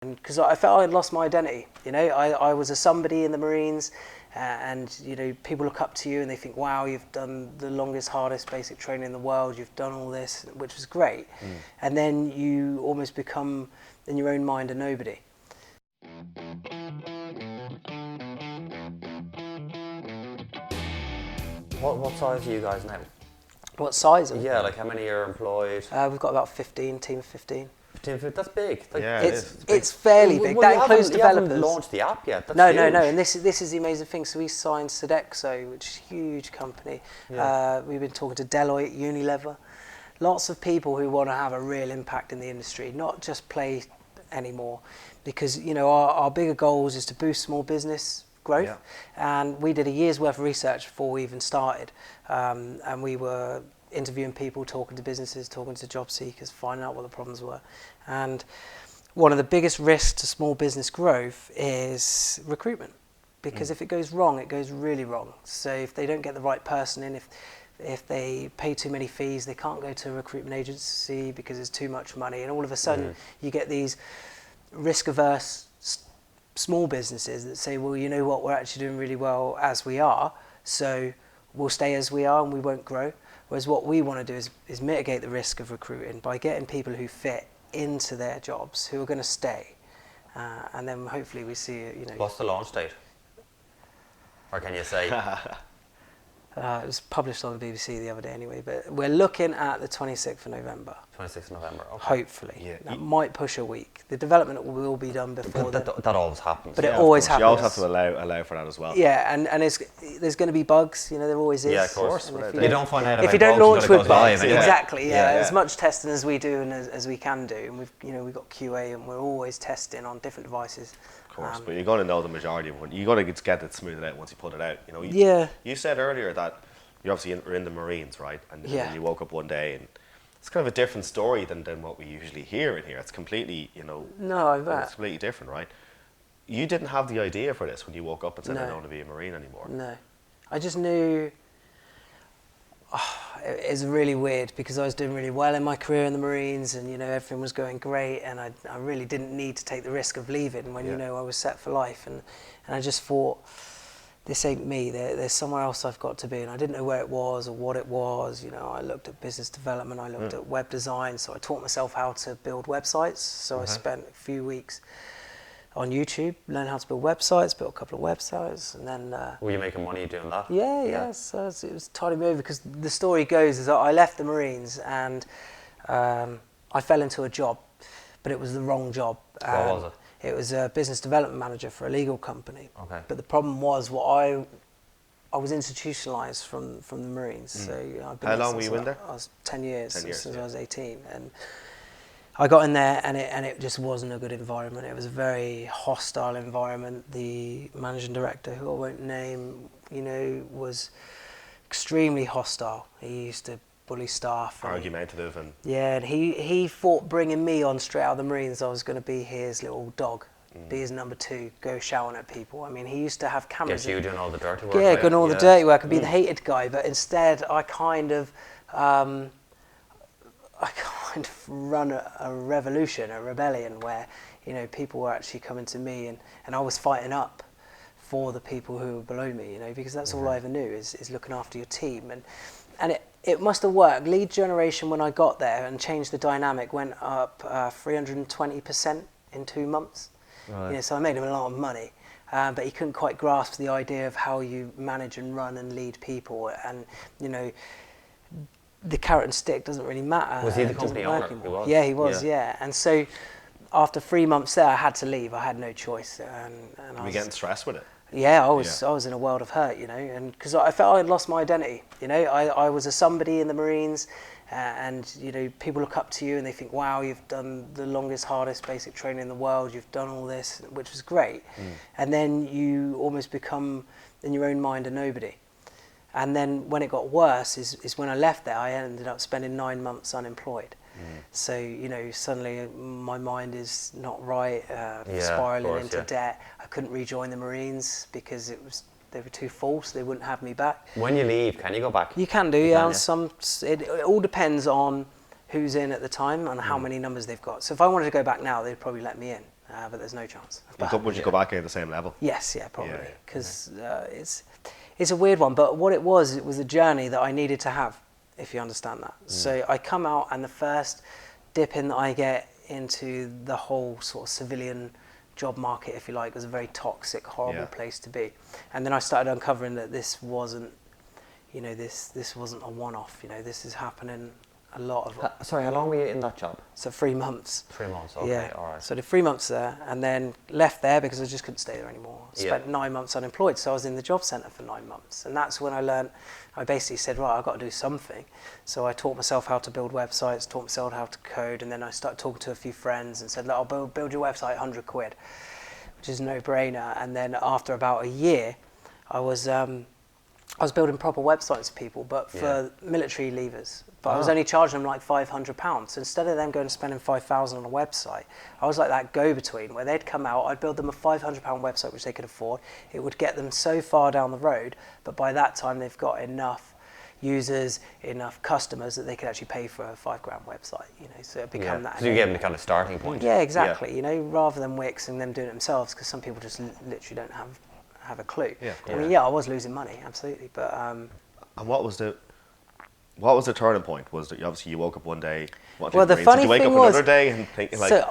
because I felt I'd lost my identity. I was a somebody in the Marines, and people look up to you and they think, wow, you've done the longest, hardest basic training in the world, you've done all this, which was great. And then you almost become, in your own mind, a nobody. What size are you guys now? What size? Yeah, like how many are employed? We've got about 15, team of 15. That's big. Like, Yeah, it's fairly big. Well, that includes developers. You haven't launched the app yet. That's No, huge. and this is the amazing thing. So we signed Sodexo, which is a huge company. Yeah. We've been talking to Deloitte, Unilever, lots of people who want to have a real impact in the industry, not just play anymore. Because our bigger goals is to boost small business growth, and we did a year's worth of research before we even started, and we were interviewing people, talking to businesses, talking to job seekers, finding out what the problems were. And one of the biggest risks to small business growth is recruitment, because if it goes wrong, it goes really wrong. So if they don't get the right person in, if they pay too many fees, they can't go to a recruitment agency because it's too much money, and all of a sudden you get these risk-averse small businesses that say, well, you know what, we're actually doing really well as we are, so we'll stay as we are and we won't grow. Whereas what we want to do is mitigate the risk of recruiting by getting people who fit into their jobs, who are going to stay, and then hopefully we see What's the launch date? Or can you say? It was published on the BBC the other day anyway, but we're looking at the 26th of November. 26th of November, okay. Hopefully. Yeah. That might push a week. The development will be done before then. That always happens. But it always happens. You always have to allow for that as well. Yeah, and there's going to be bugs, there always is. Yeah, of course. And You don't find out if about you don't bugs launch until it with goes live bugs, anyway. exactly, Yeah. as much testing as we do and as we can do, and we've got QA and we're always testing on different devices. Of course, but you're going to know the majority of it. You're going to get it smoothed out once you put it out. You said earlier that you obviously were in the Marines, right? And you woke up one day and it's kind of a different story than what we usually hear in here. It's completely, No, I bet. It's completely different, right? You didn't have the idea for this when you woke up and said, No. I don't want to be a Marine anymore. No. I just knew it's really weird because I was doing really well in my career in the Marines and, everything was going great and I really didn't need to take the risk of leaving when, I was set for life. And I just thought, this ain't me, there's somewhere else I've got to be, and I didn't know where it was or what it was. I looked at business development, I looked at web design, so I taught myself how to build websites. So I spent a few weeks on YouTube, learned how to build websites, built a couple of websites, and then... Were you making money doing that? Yeah. So it was tiding me over, because the story goes is that I left the Marines and I fell into a job, but it was the wrong job. What was it? It was a business development manager for a legal company. Okay. But the problem was, I was institutionalized from the Marines. So I've been How long were you in there? I was 10 years, 10 years since I was 18. And I got in there and it just wasn't a good environment. It was a very hostile environment. The managing director, who I won't name, was extremely hostile. He used to bully staff. Argumentative and... Yeah, and he thought bringing me on straight out of the Marines, I was going to be his little dog, be his number two, go shouting at people. I mean, he used to have cameras. Yes, you doing all the dirty work. Yeah, doing all the dirty work and be the hated guy, but instead I kind of run a revolution, a rebellion where, people were actually coming to me and I was fighting up for the people who were below me, because that's all I ever knew is looking after your team. And it must have worked. Lead generation, when I got there and changed the dynamic, went up 320% in 2 months. Right. So I made him a lot of money, but he couldn't quite grasp the idea of how you manage and run and lead people. And the carrot and stick doesn't really matter. Was he the company owner? He was? Yeah, he was. Yeah. And so after 3 months there, I had to leave. I had no choice. And Were you getting stressed with it? Yeah, I was in a world of hurt, and because I felt I'd lost my identity. I was a somebody in the Marines, and people look up to you and they think, wow, you've done the longest, hardest basic training in the world, you've done all this, which was great. And then you almost become, in your own mind, a nobody. And then when it got worse is when I left there, I ended up spending 9 months unemployed. So, suddenly my mind is not right, spiraling into debt. I couldn't rejoin the Marines because they were too false. They wouldn't have me back. When you leave, can you go back? You can do, yeah. It all depends on who's in at the time and how many numbers they've got. So if I wanted to go back now, they'd probably let me in. but there's no chance. Would you go back at the same level? Yes, yeah, probably, because it's a weird one. But what it was a journey that I needed to have, if you understand that. So I come out, and the first dip in that I get into the whole sort of civilian job market, if you like, was a very toxic, horrible place to be. And then I started uncovering that this wasn't, this wasn't a one-off. This is happening a lot of. Sorry, how long were you in that job? So 3 months. 3 months. Okay, yeah. all right. So I did 3 months there, and then left there because I just couldn't stay there anymore. Spent 9 months unemployed, so I was in the job centre for 9 months, and that's when I basically said, right, I've got to do something. So I taught myself how to build websites, taught myself how to code, and then I started talking to a few friends and said, look, I'll build your website, 100 quid, which is a no-brainer. And then after about a year, I was building proper websites for people, but for military leavers. But I was only charging them like £500. So instead of them going and spending £5,000 on a website, I was like that go-between where they'd come out, I'd build them a £500 website which they could afford. It would get them so far down the road, but by that time they've got enough users, enough customers that they could actually pay for a £5,000 website. So it become that. So you gave them the kind of starting point. Yeah, exactly. Rather than Wix and them doing it themselves, because some people just literally don't have a clue. Yeah, I mean, I was losing money, absolutely, but. And what was the turning point? Was that obviously you woke up one day? Well, the funny thing was, did you wake up another day and think like? So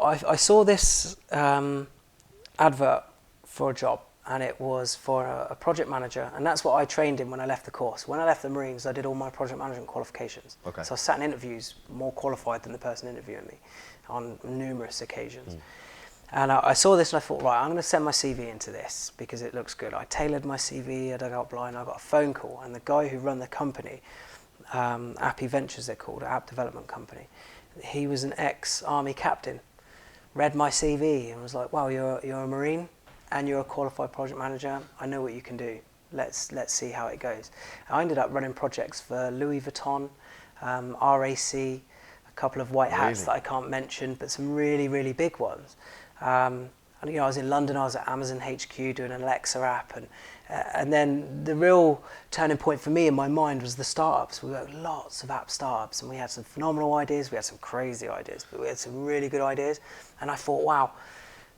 I saw this advert for a job, and it was for a project manager, and that's what I trained in when I left the course. When I left the Marines, I did all my project management qualifications. Okay. So I sat in interviews more qualified than the person interviewing me on numerous occasions. And I saw this and I thought, right, I'm going to send my CV into this because it looks good. I tailored my CV, I dug out blind, I got a phone call, and the guy who run the company, Appy Ventures they're called, app development company, he was an ex-army captain, read my CV and was like, wow, you're a Marine and you're a qualified project manager, I know what you can do. Let's see how it goes. I ended up running projects for Louis Vuitton, RAC, a couple of white hats that I can't mention, but some really, really big ones. And I was in London, I was at Amazon HQ doing an Alexa app, and then the real turning point for me in my mind was the startups. We worked lots of app startups, and we had some phenomenal ideas, we had some crazy ideas, but we had some really good ideas. And I thought, wow,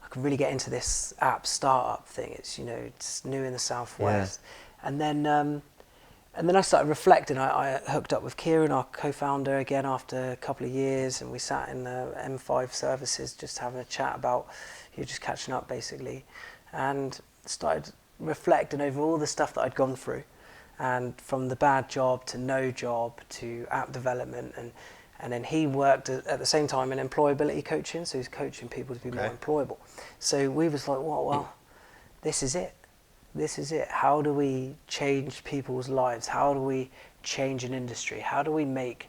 I could really get into this app startup thing. It's it's new in the Southwest. And then I started reflecting. I hooked up with Kieran, our co-founder, again after a couple of years, and we sat in the M5 services just having a chat about, just catching up basically, and started reflecting over all the stuff that I'd gone through, and from the bad job to no job to app development, and then he worked at the same time in employability coaching, so he's coaching people to be more employable. So we was like, well, this is it. This is it. How do we change people's lives? How do we change an industry? How do we make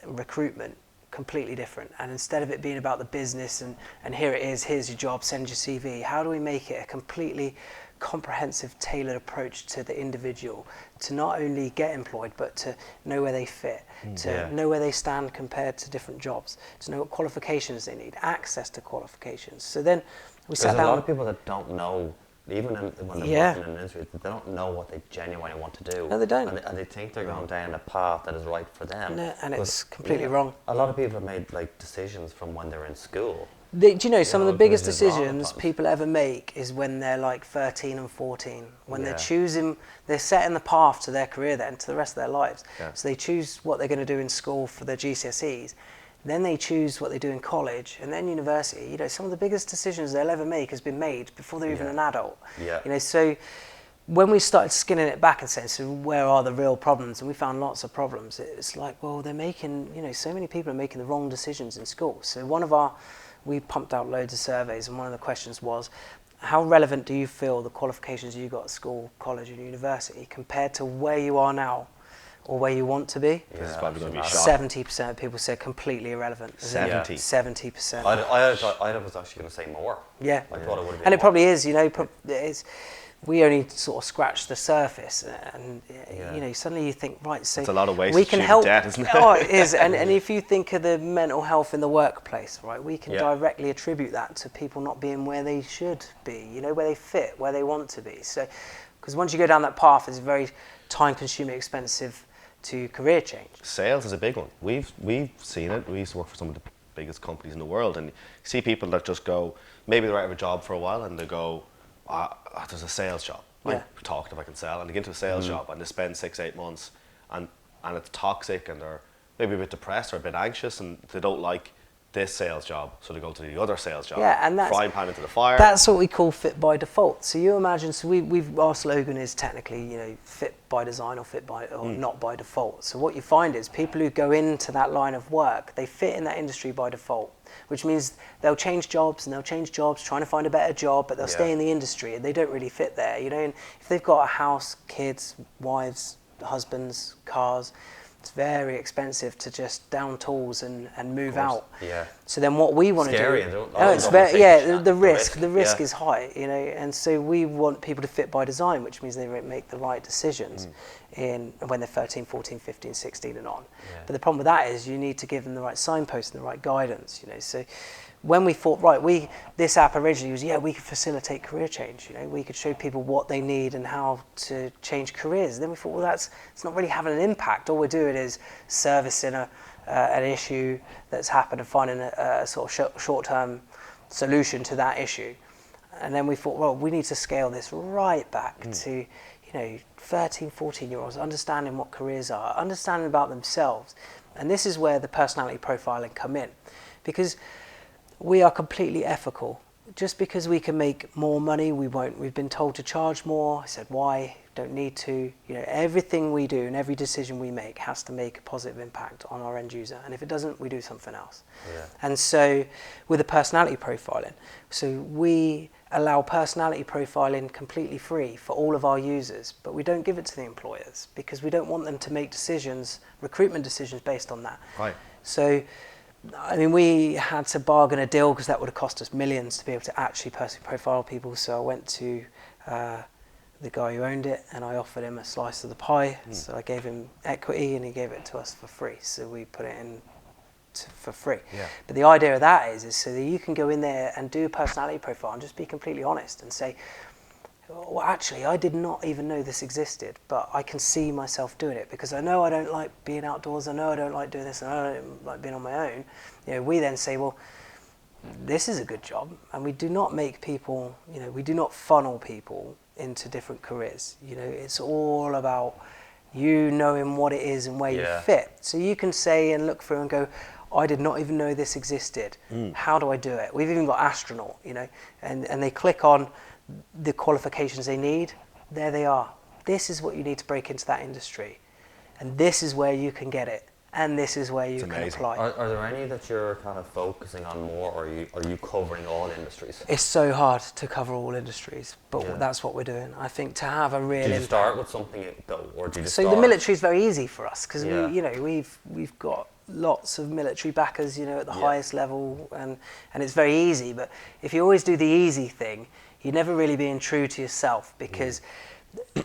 recruitment completely different? And instead of it being about the business and here it is, here's your job, send your CV, how do we make it a completely comprehensive, tailored approach to the individual to not only get employed, but to know where they fit, to know where they stand compared to different jobs, to know what qualifications they need, access to qualifications. So then we sat down. There's a lot of people that don't know. Even when they're working in an industry, they don't know what they genuinely want to do. No, they don't. And they think they're going down a path that is right for them. No, and it's completely wrong. A lot of people have made decisions from when they're in school. Do you know, some of the biggest decisions people ever make is when they're like 13 and 14, when they're choosing, they're setting the path to their career then, to the rest of their lives. Yeah. So they choose what they're going to do in school for their GCSEs. Then they choose what they do in college and then university. Some of the biggest decisions they'll ever make has been made before they're even an adult. Yeah. So when we started skinning it back and saying, so where are the real problems? And we found lots of problems. It's like, well, they're making, so many people are making the wrong decisions in school. So we pumped out loads of surveys, and one of the questions was, how relevant do you feel the qualifications you got at school, college and university compared to where you are now? Or where you want to be? This is probably going to be shocking. 70% of people said completely irrelevant. 70? 70%. I was actually going to say more. Yeah. I thought it would have been and it more. probably is, we only sort of scratched the surface, and suddenly you think, right, so it's a lot of waste we can help. Debt, isn't it? Oh, it is, and if you think of the mental health in the workplace, right, we can directly attribute that to people not being where they should be, where they fit, where they want to be. So, because once you go down that path, it's very time-consuming, expensive to career change. Sales is a big one. We've seen it. We used to work for some of the biggest companies in the world, and you see people that just go, maybe they're out of a job for a while, and they go, there's a sales job. I'm talking if I can sell, and they get into a sales job, and they spend 6-8 months, and it's toxic, and they're maybe a bit depressed or a bit anxious, and they don't like this sales job, so they go to the other sales job. Yeah, and that's frying pan into the fire. That's what we call fit by default. So you imagine, so our slogan is technically, fit by design or not by default. So what you find is people who go into that line of work, they fit in that industry by default, which means they'll change jobs trying to find a better job, but they'll stay in the industry and they don't really fit there. And if they've got a house, kids, wives, husbands, cars, it's very expensive to just down tools and move out. Yeah. So then what we want to do... It's very, the risk is high, and so we want people to fit by design, which means they make the right decisions when they're 13, 14, 15, 16 and on. Yeah. But the problem with that is you need to give them the right signpost and the right guidance, So when we thought, this app originally was, we could facilitate career change. We could show people what they need and how to change careers. Then we thought, it's not really having an impact. All we're doing is servicing an issue that's happened and finding a sort of short-term solution to that issue. And then we thought, we need to scale this right back to, 13, 14-year-olds, understanding what careers are, understanding about themselves. And this is where the personality profiling come in, because we are completely ethical. Just because we can make more money, we won't. We've been told to charge more. I said, why? Don't need to. Everything we do and every decision we make has to make a positive impact on our end user. And if it doesn't, we do something else. Yeah. And so with the personality profiling, so we allow personality profiling completely free for all of our users, but we don't give it to the employers because we don't want them to make recruitment decisions based on that. Right. So we had to bargain a deal because that would have cost us millions to be able to actually personally profile people. So I went to the guy who owned it and I offered him a slice of the pie. So I gave him equity and he gave it to us for free. So we put it in for free. Yeah. But the idea of that is so that you can go in there and do a personality profile and just be completely honest and say, well, actually, I did not even know this existed, but I can see myself doing it because I know I don't like being outdoors. I know I don't like doing this, and I don't like being on my own. We then say, well, this is a good job, and we do not make people, we do not funnel people into different careers. It's all about you knowing what it is and where you fit. So you can say and look through and go, I did not even know this existed. How do I do it? We've even got astronaut, and they click on the qualifications they need. There they are. This is what you need to break into that industry, and this is where you can get it, and this is where you can apply. Are there any that you're kind of focusing on more, or are you covering all industries? It's so hard to cover all industries, but that's what we're doing. I think to have a real Did you start with something though, or did you So the military is very easy for us because we've got lots of military backers, at the highest level, and it's very easy. But if you always do the easy thing, you're never really being true to yourself because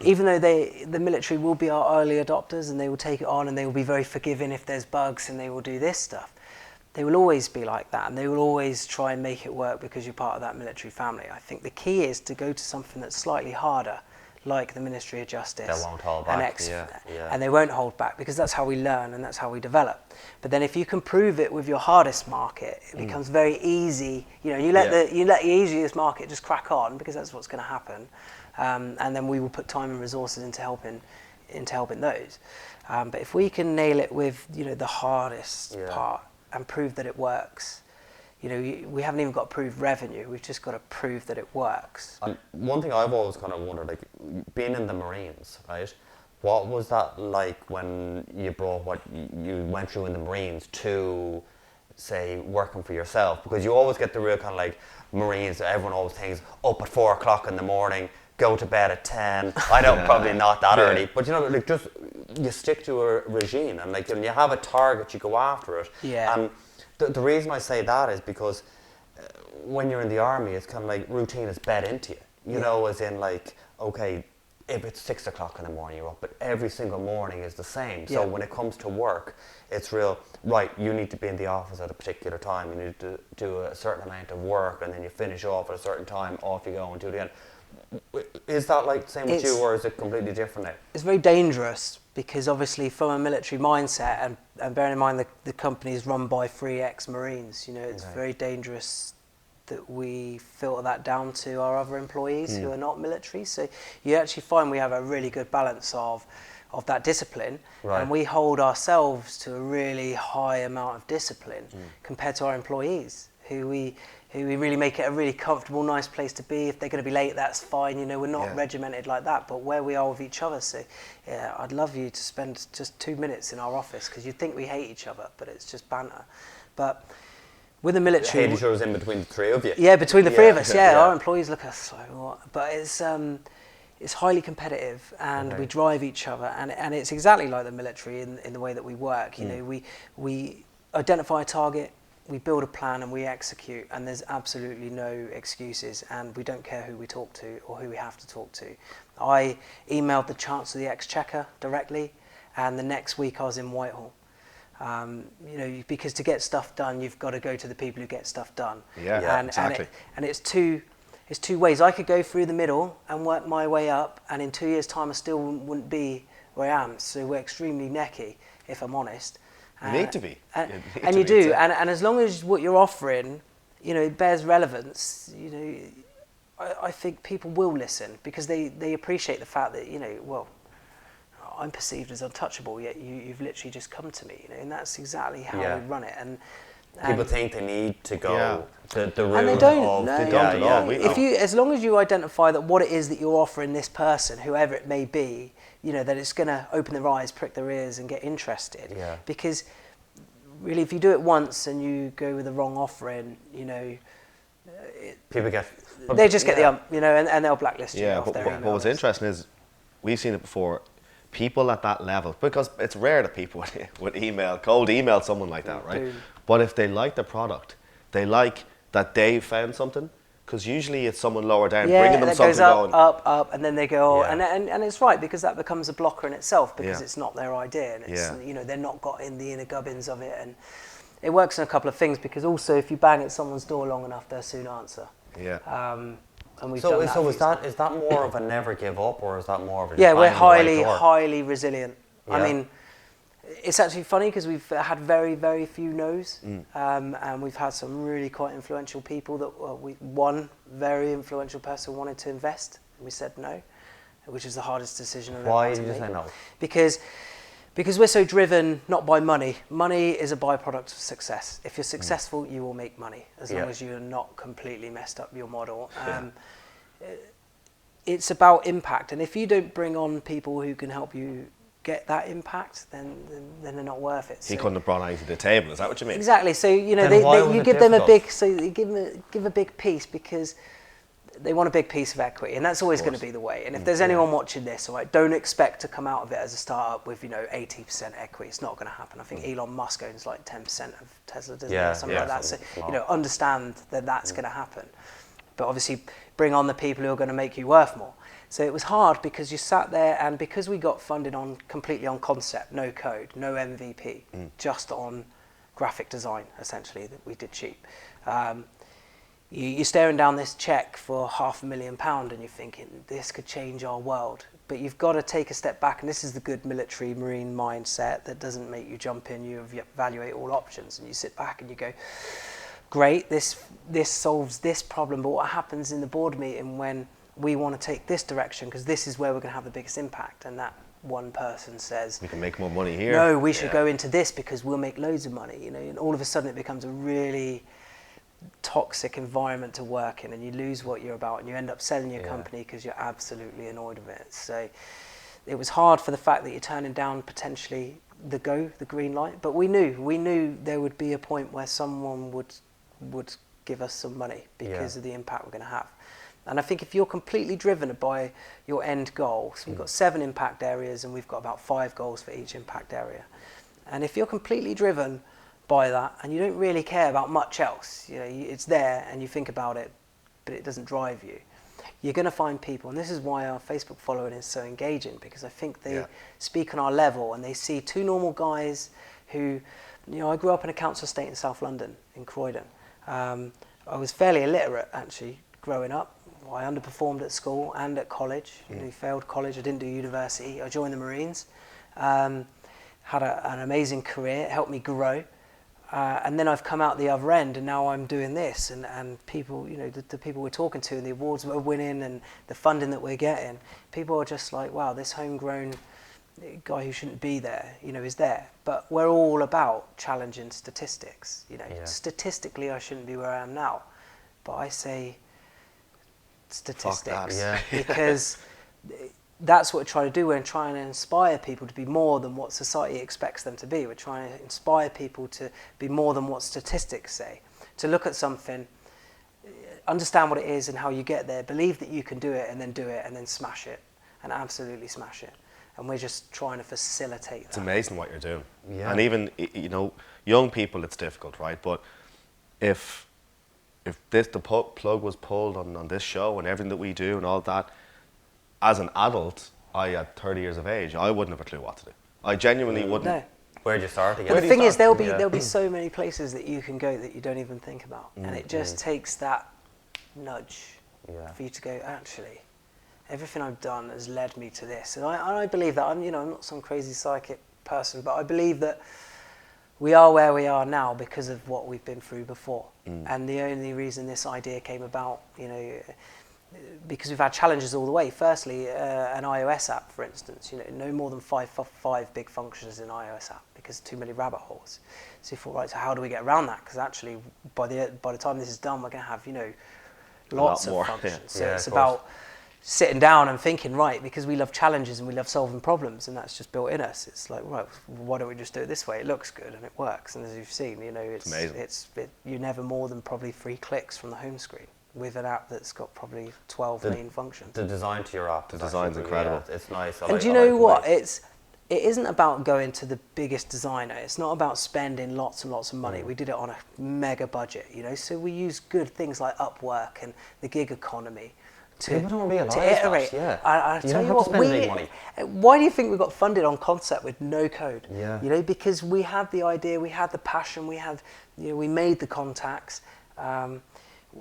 even though the military will be our early adopters and they will take it on and they will be very forgiving if there's bugs and they will do this stuff, they will always be like that and they will always try and make it work because you're part of that military family. I think the key is to go to something that's slightly harder, like the Ministry of Justice. They won't hold back. And they won't hold back because that's how we learn and that's how we develop. But then if you can prove it with your hardest market, it becomes very easy. You let the easiest market just crack on because that's what's going to happen. And then we will put time and resources into helping those. But if we can nail it with the hardest part and prove that it works, we haven't even got to prove revenue. We've just got to prove that it works. And one thing I've always kind of wondered, being in the Marines, right? What was that like when you brought what you went through in the Marines to, say, working for yourself? Because you always get the real kind of Marines, everyone always thinks up at 4 o'clock in the morning, go to bed at 10. I know probably not that early, but just you stick to a regime and when you have a target, you go after it. Yeah. And the reason I say that is because when you're in the army, it's kind of routine is bed into you. As in okay, if it's 6 o'clock in the morning, you're up, but every single morning is the same. So when it comes to work, it's real, right, you need to be in the office at a particular time, you need to do a certain amount of work, and then you finish off at a certain time, off you go and do it again. Is that the same with you, or is it completely different now? It's very dangerous because obviously from a military mindset, and bearing in mind the company is run by 3 ex-Marines, you know, it's very dangerous that we filter that down to our other employees who are not military. So you actually find we have a really good balance of that discipline, and we hold ourselves to a really high amount of discipline compared to our employees, who we really make it a really comfortable, nice place to be. If they're going to be late, that's fine. You know, we're not regimented like that, but where we are with each other. So, yeah, I'd love you to spend just 2 minutes in our office, because you'd think we hate each other, but it's just banter. But with the military, hate each other's in between the 3 of you. Yeah, between the 3 of us. Yeah, our employees look at us like, what? But it's highly competitive, and we drive each other, and it's exactly like the military in the way that we work. You know, we identify a target, we build a plan, and we execute, and there's absolutely no excuses, and we don't care who we talk to or who we have to talk to. I emailed the Chancellor of the Exchequer directly, and the next week I was in Whitehall. You know, because to get stuff done, you've got to go to the people who get stuff done. Exactly. And it's two ways. I could go through the middle and work my way up, and in 2 years' time I still wouldn't be where I am. So we're extremely necky, if I'm honest. You need to be. And you do. And as long as what you're offering, you know, it bears relevance, you know, I think people will listen, because they appreciate the fact that, you know, well, I'm perceived as untouchable, yet you've literally just come to me, you know, and that's exactly how we run it. And people think they need to go the route and they don't. of No, they don't at all. If you, as long as you identify that what it is that you're offering this person, whoever it may be, you know, that it's going to open their eyes, prick their ears, and get interested. Yeah. Because really, if you do it once and you go with the wrong offering, you know, people get they just get the you know, and they'll blacklist you off their email. But what's interesting is we've seen it before. People at that level, because it's rare that people would cold email someone like that, right? Boom. But if they like the product, they like that they found something, because usually it's someone lower down bringing them something goes up, going. up, and then they go, and it's right, because that becomes a blocker in itself, because it's not their idea, and it's you know, they're not got in the inner gubbins of it, and it works on a couple of things, because also if you bang at someone's door long enough, they'll soon answer. And we've done that. Is that more of a never give up, or is that more of a we're highly resilient. Yeah. I mean, it's actually funny, because we've had very, very few no's, and we've had some really quite influential people that one very influential person wanted to invest, and we said no, which is the hardest decision I've ever had to make. Why did you say no? Because we're so driven not by money. Money is a byproduct of success. If you're successful, you will make money, as long as you're not completely messed up your model. It's about impact, and if you don't bring on people who can help you get that impact, then they're not worth it. He couldn't have brought anything to the table. Is that what you mean? Exactly. So you know, you give them a big, so you give a big piece, because they want a big piece of equity, and that's always going to be the way. And if there's anyone watching this, all right, don't expect to come out of it as a startup with, you know, 80% equity. It's not going to happen. I think Elon Musk owns like 10% of Tesla, doesn't he? Something like that. So, you know, understand that that's going to happen. But obviously bring on the people who are going to make you worth more. So it was hard, because you sat there, and because we got funded completely on concept, no code, no MVP, just on graphic design, essentially, that we did cheap. You're staring down this check for £500,000, and you're thinking, this could change our world. But you've got to take a step back, and this is the good military marine mindset that doesn't make you jump in. You evaluate all options, and you sit back and you go, great, this solves this problem, but what happens in the board meeting when we want to take this direction, because this is where we're going to have the biggest impact? And that one person says, we can make more money here. No, we should go into this, because we'll make loads of money. You know, and all of a sudden it becomes a really toxic environment to work in, and you lose what you're about, and you end up selling your company because you're absolutely annoyed with it. So it was hard for the fact that you're turning down potentially the green light, but we knew there would be a point where someone would give us some money because of the impact we're going to have. And I think if you're completely driven by your end goal, so we've got 7 impact areas, and we've got about 5 goals for each impact area, and if you're completely driven by that, and you don't really care about much else, you know, it's there and you think about it, but it doesn't drive you, you're going to find people. And this is why our Facebook following is so engaging, because I think they speak on our level, and they see 2 normal guys who, you know, I grew up in a council estate in South London, in Croydon. I was fairly illiterate, actually, growing up. I underperformed at school and at college. You know, failed college. I didn't do university. I joined the Marines, Had an amazing career. It helped me grow. And then I've come out the other end, and now I'm doing this, and people, you know, the people we're talking to, and the awards we're winning, and the funding that we're getting, people are just like, wow, this homegrown guy who shouldn't be there, you know, is there. But we're all about challenging statistics. You know, statistically, I shouldn't be where I am now, but I say statistics because that's what we're trying to do. We're trying to inspire people to be more than what society expects them to be. We're trying to inspire people to be more than what statistics say. To look at something, understand what it is and how you get there, believe that you can do it, and then smash it, and absolutely smash it. And we're just trying to facilitate that. It's amazing what you're doing. Yeah. And even, you know, young people, it's difficult, right? But if the plug was pulled on this show and everything that we do and all that, as an adult, at 30 years of age, I wouldn't have a clue what to do. I genuinely wouldn't. No. Where'd you start again? But the thing is, there'll be so many places that you can go that you don't even think about, and it just takes that nudge for you to go, actually, everything I've done has led me to this, and I believe that. I'm not some crazy psychic person, but I believe that we are where we are now because of what we've been through before, and the only reason this idea came about, you know, because we've had challenges all the way. Firstly, an iOS app, for instance, you know, no more than five big functions in an iOS app because too many rabbit holes. So you thought, right, so how do we get around that? Because actually, by the time this is done, we're going to have, you know, lots of functions. So it's about sitting down and thinking, right, because we love challenges and we love solving problems, and that's just built in us. It's like, right, why don't we just do it this way? It looks good and it works. And as you've seen, you know, it's amazing. You're never more than probably 3 clicks from the home screen with an app that's got probably 12 main functions. The design to your app, the design's incredible. It's nice. And do you know what? It isn't about going to the biggest designer. It's not about spending lots and lots of money. We did it on a mega budget, you know. So we use good things like Upwork and the gig economy to iterate. I tell you what, why do you think we got funded on concept with no code? Yeah. You know, because we had the idea, we had the passion, we made the contacts.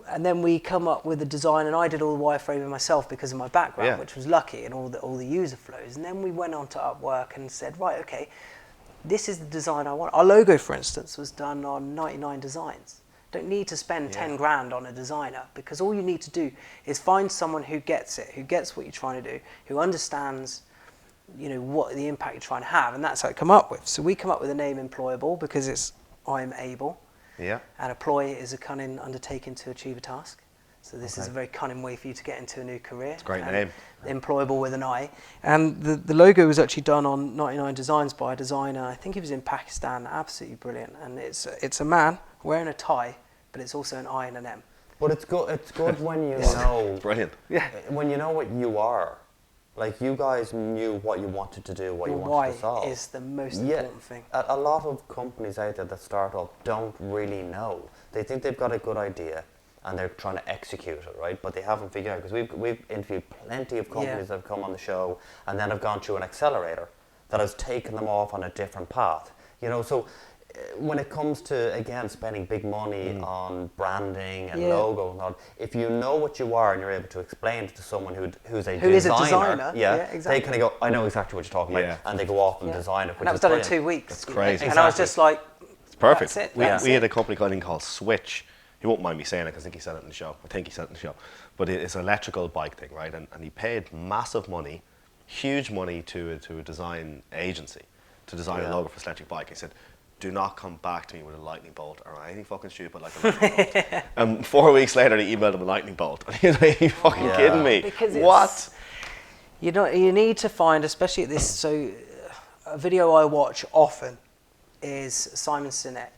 And then we come up with the design, and I did all the wireframing myself because of my background, which was lucky, and all the user flows. And then we went on to Upwork and said, right, okay, this is the design I want. Our logo, for instance, was done on 99 designs. Don't need to spend 10 grand on a designer, because all you need to do is find someone who gets it, who gets what you're trying to do, who understands, you know, what the impact you're trying to have, and that's how I come up with. So we come up with the name Imployable because it's I'm able. Yeah. And employ is a cunning undertaking to achieve a task. So this is a very cunning way for you to get into a new career. It's a great name. Employable with an I. And the logo was actually done on 99 designs by a designer. I think he was in Pakistan. Absolutely brilliant. And it's a man wearing a tie, but it's also an I and an M. But it's good. It's good when you know. Brilliant. Yeah. When you know what you are. Like, you guys knew what you wanted to do, what you wanted to solve. Why is the most important thing. A lot of companies out there that start up don't really know. They think they've got a good idea and they're trying to execute it, right? But they haven't figured out, because we've interviewed plenty of companies that have come on the show and then have gone through an accelerator that has taken them off on a different path. You know, so when it comes to, again, spending big money on branding and logo and all, if you know what you are and you're able to explain it to someone who is a designer, exactly. They kind of go, I know exactly what you're talking about, and they go off and design it. And that was done in 2 weeks. That's crazy. And I was just like, it's perfect. That's it. We had a company called Switch. He won't mind me saying it because I think he said it in the show. But it's an electrical bike thing, right? And he paid massive money, huge money to a design agency to design a logo for this electric bike. He said, do not come back to me with a lightning bolt or anything fucking stupid like a lightning bolt. And 4 weeks later, they emailed him a lightning bolt. And he was like, are you fucking kidding me? Because what? You know, you need to find, especially at this, so a video I watch often is Simon Sinek.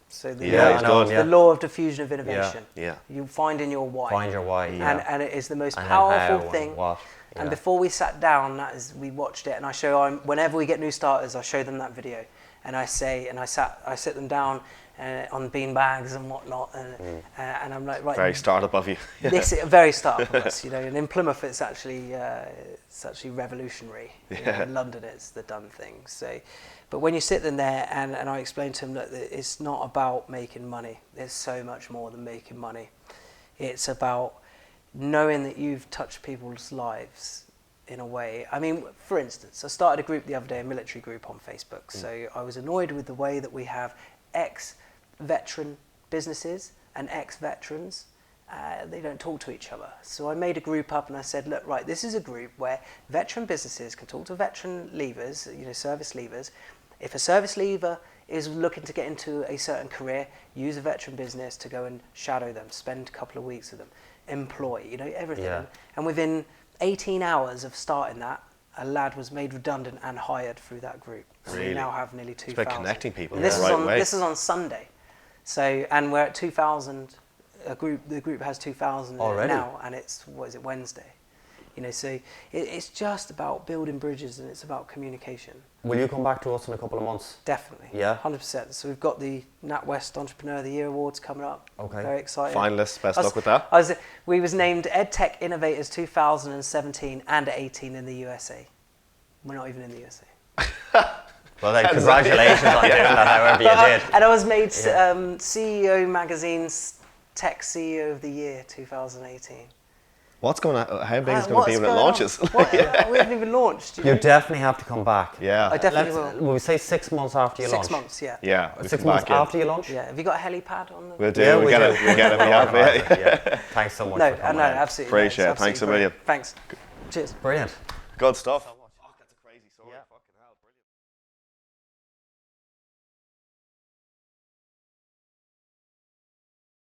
So the law of diffusion of innovation. You find in your why. Find your why, And it is the most powerful thing. And before we sat down, we watched it, and I show whenever we get new starters, I show them that video. And I sit them down on bean bags and whatnot, and I'm like, right. Very startup of you. This is very startup of us, you know. And in Plymouth, it's actually revolutionary. You know, in London, it's the done thing. So, but when you sit them there, and I explain to them that it's not about making money. There's so much more than making money. It's about knowing that you've touched people's lives in a way. I mean, for instance, I started a group the other day, a military group on Facebook. So I was annoyed with the way that we have ex-veteran businesses and ex-veterans. They don't talk to each other. So I made a group up and I said, look, right, this is a group where veteran businesses can talk to veteran leavers, service leavers. If a service leaver is looking to get into a certain career, use a veteran business to go and shadow them, spend a couple of weeks with them, employ, everything. Yeah. And within 18 hours of starting that, a lad was made redundant and hired through that group. So Really? we now have nearly 2,000. It's about connecting people And in the right way. This is on Sunday. So, and we're at 2,000. The group has 2,000 already now, and it's Wednesday. So it's just about building bridges, and it's about communication. Will you come back to us in a couple of months? Definitely. Yeah. 100%. So we've got the NatWest Entrepreneur of the Year Awards coming up. Okay. Very exciting. Finalists, best luck with that. We was named EdTech Innovators 2017 and 18 in the USA. We're not even in the USA. Well, then, congratulations on doing that, however you did. And I was made CEO Magazine's Tech CEO of the Year 2018. What's going on? How big is it going to be when it launches? We haven't even launched. You definitely have to come back. Yeah. I definitely will. Will we say 6 months after you launch? 6 months, yeah. Yeah. 6 months after you launch? Yeah. Have you got a helipad on the... We'll do. Yeah, we get it. We get it. We have it. Yeah. Thanks so much for coming. No, absolutely. Appreciate it. Thanks a million. Thanks. Cheers. Brilliant. Good stuff. Oh, that's a crazy story. Yeah.